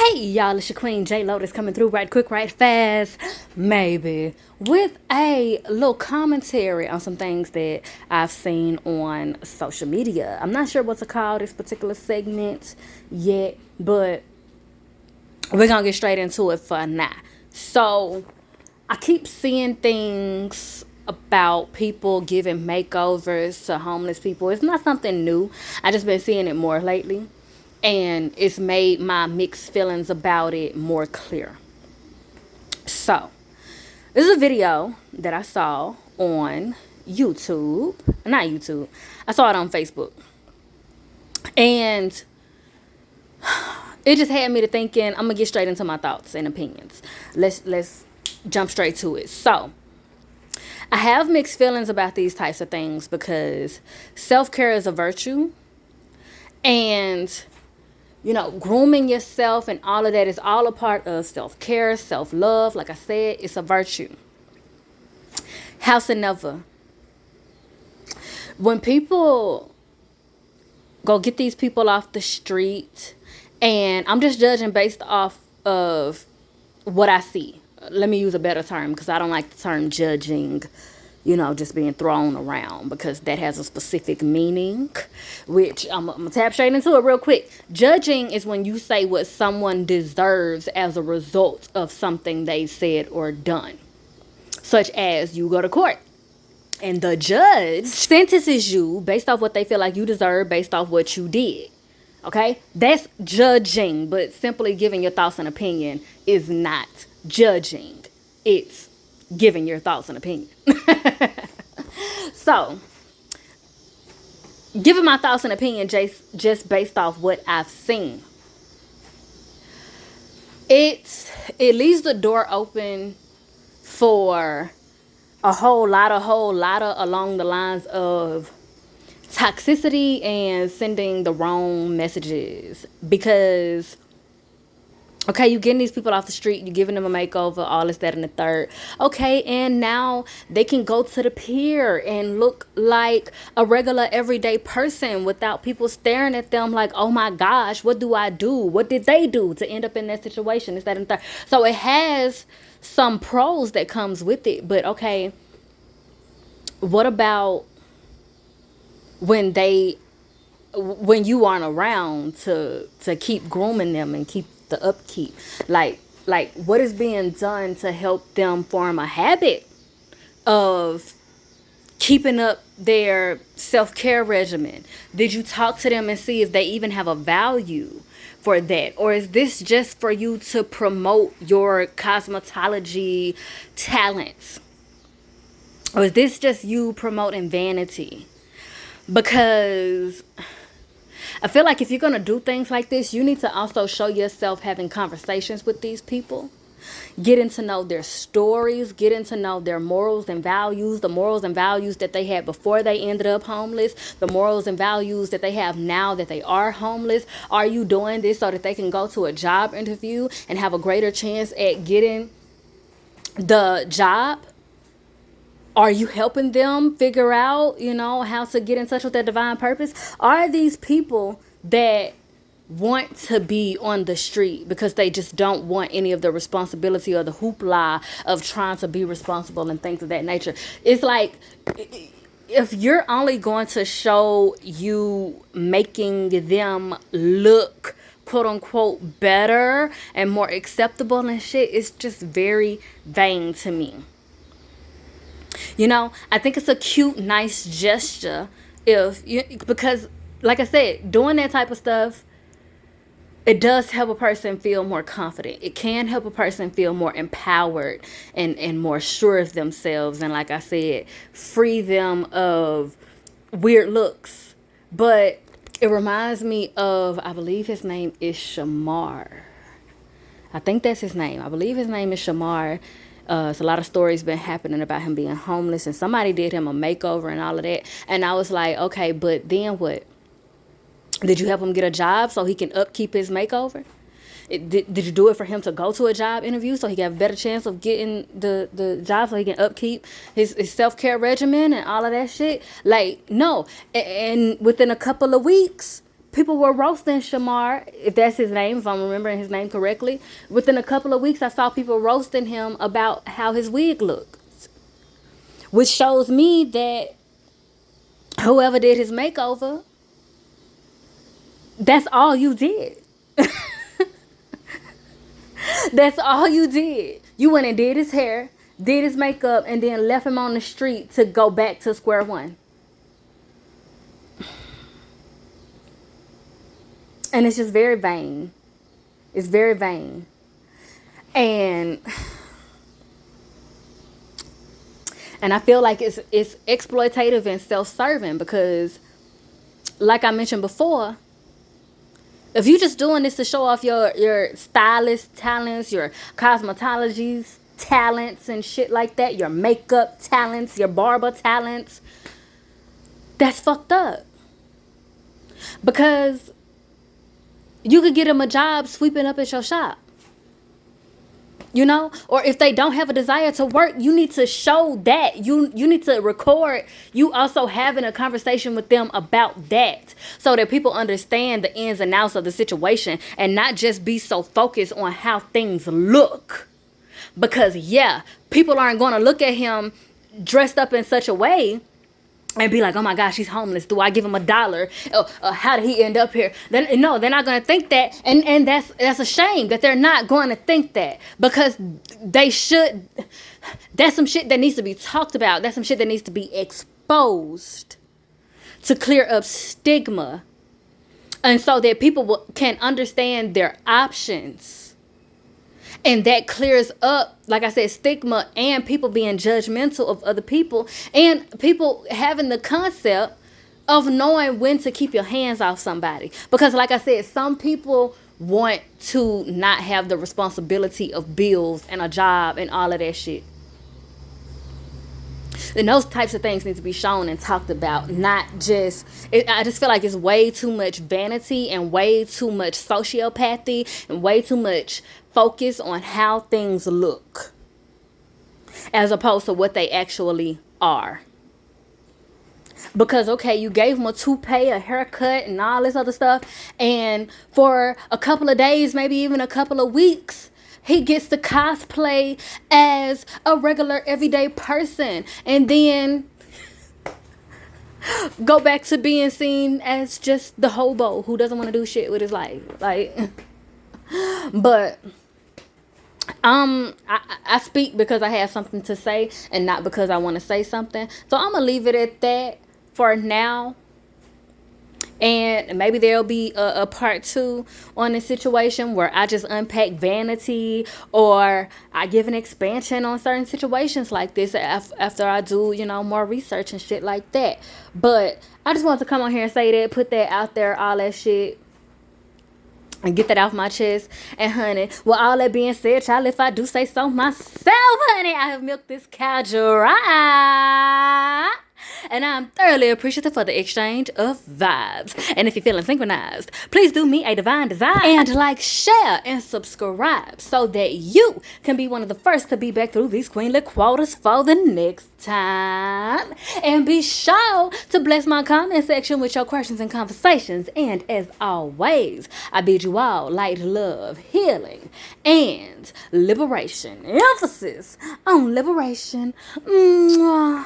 Hey y'all, it's your queen J Lotus coming through right quick, right fast, maybe, with a little commentary on some things that I've seen on social media. I'm not sure what to call this particular segment yet, but we're gonna get straight into it for now. So, I keep seeing things about people giving makeovers to homeless people. It's not something new. I just been seeing it more lately, and it's made my mixed feelings about it more clear. So, this is a video that I saw on YouTube. Not YouTube. I saw it on Facebook. And it just had me to thinking. I'm gonna get straight into my thoughts and opinions. Let's jump straight to it. So, I have mixed feelings about these types of things because self-care is a virtue, and grooming yourself and all of that is all a part of self-care, self-love. Like I said, it's a virtue. Howsoever, when people go get these people off the street, and I'm just judging based off of what I see. Let me use a better term because I don't like the term judging, just being thrown around, because that has a specific meaning, which I'm going to tap straight into it real quick. Judging is when you say what someone deserves as a result of something they said or done, such as you go to court and the judge sentences you based off what they feel like you deserve based off what you did. Okay? That's judging, but simply giving your thoughts and opinion is not judging. It's giving your thoughts and opinion. So, giving my thoughts and opinion just based off what I've seen. It leaves the door open for a whole lot of along the lines of toxicity and sending the wrong messages, because okay, you getting these people off the street, you giving them a makeover, all this, that, and the third. Okay, and now they can go to the pier and look like a regular everyday person without people staring at them like, oh my gosh, what do I do? What did they do to end up in that situation? Is that and the third? So it has some pros that comes with it, but okay, what about when you aren't around to keep grooming them and keep the upkeep? Like what is being done to help them form a habit of keeping up their self-care regimen? Did you talk to them and see if they even have a value for that? Or is this just for you to promote your cosmetology talents? Or is this just you promoting vanity? Because I feel like if you're going to do things like this, you need to also show yourself having conversations with these people. Getting to know their stories, getting to know their morals and values, the morals and values that they had before they ended up homeless, the morals and values that they have now that they are homeless. Are you doing this so that they can go to a job interview and have a greater chance at getting the job? Are you helping them figure out, how to get in touch with their divine purpose? Are these people that want to be on the street because they just don't want any of the responsibility or the hoopla of trying to be responsible and things of that nature? It's like, if you're only going to show you making them look quote unquote better and more acceptable and shit, it's just very vain to me. I think it's a cute, nice gesture because, like I said, doing that type of stuff, it does help a person feel more confident. It can help a person feel more empowered and more sure of themselves. And like I said, free them of weird looks. But it reminds me of, I believe his name is Shamar. I think that's his name. I believe his name is Shamar. It's a lot of stories been happening about him being homeless, and somebody did him a makeover and all of that. And I was like, okay, but then what? Did you help him get a job so he can upkeep his makeover? Did you do it for him to go to a job interview so he can have a better chance of getting the job so he can upkeep his self-care regimen and all of that shit? Like, no. And within a couple of weeks, people were roasting Shamar, if that's his name, if I'm remembering his name correctly. Within a couple of weeks, I saw people roasting him about how his wig looked, which shows me that whoever did his makeover, that's all you did. That's all you did. You went and did his hair, did his makeup, and then left him on the street to go back to square one. And it's just very vain. It's very vain. And I feel like it's exploitative and self-serving because, like I mentioned before, if you just doing this to show off your stylist talents, your cosmetology talents and shit like that, your makeup talents, your barber talents, that's fucked up. Because you could get them a job sweeping up at your shop. You know, or if they don't have a desire to work, you need to show that. You need to record you also having a conversation with them about that, so that people understand the ins and outs of the situation and not just be so focused on how things look. Because yeah, people aren't going to look at him dressed up in such a way and be like, oh my gosh, he's homeless. Do I give him $1? How did he end up here? Then no, they're not going to think that, and that's a shame that they're not going to think that, because they should. That's some shit that needs to be talked about. That's some shit that needs to be exposed to clear up stigma, and so that people can understand their options. And that clears up, like I said, stigma and people being judgmental of other people, and people having the concept of knowing when to keep your hands off somebody. Because like I said, some people want to not have the responsibility of bills and a job and all of that shit. And those types of things need to be shown and talked about, not just, I just feel like it's way too much vanity and way too much sociopathy and way too much focus on how things look as opposed to what they actually are. Because, okay, you gave him a toupee, a haircut, and all this other stuff, and for a couple of days, maybe even a couple of weeks, he gets to cosplay as a regular everyday person, and then go back to being seen as just the hobo who doesn't want to do shit with his life. Like, but I speak because I have something to say and not because I want to say something. So I'm gonna leave it at that for now. And maybe there'll be a part 2 on the situation where I just unpack vanity, or I give an expansion on certain situations like this after I do, more research and shit like that. But I just want to come on here and say that, put that out there, all that shit, and get that off my chest. And honey, with all that being said, child, if I do say so myself, honey, I have milked this cow dry. And I'm thoroughly appreciative for the exchange of vibes. And if you're feeling synchronized, please do me a divine design and like, share, and subscribe so that you can be one of the first to be back through these queenly quotas for the next time. And be sure to bless my comment section with your questions and conversations. And as always, I bid you all light, love, healing, and liberation. Emphasis on liberation. Mwah.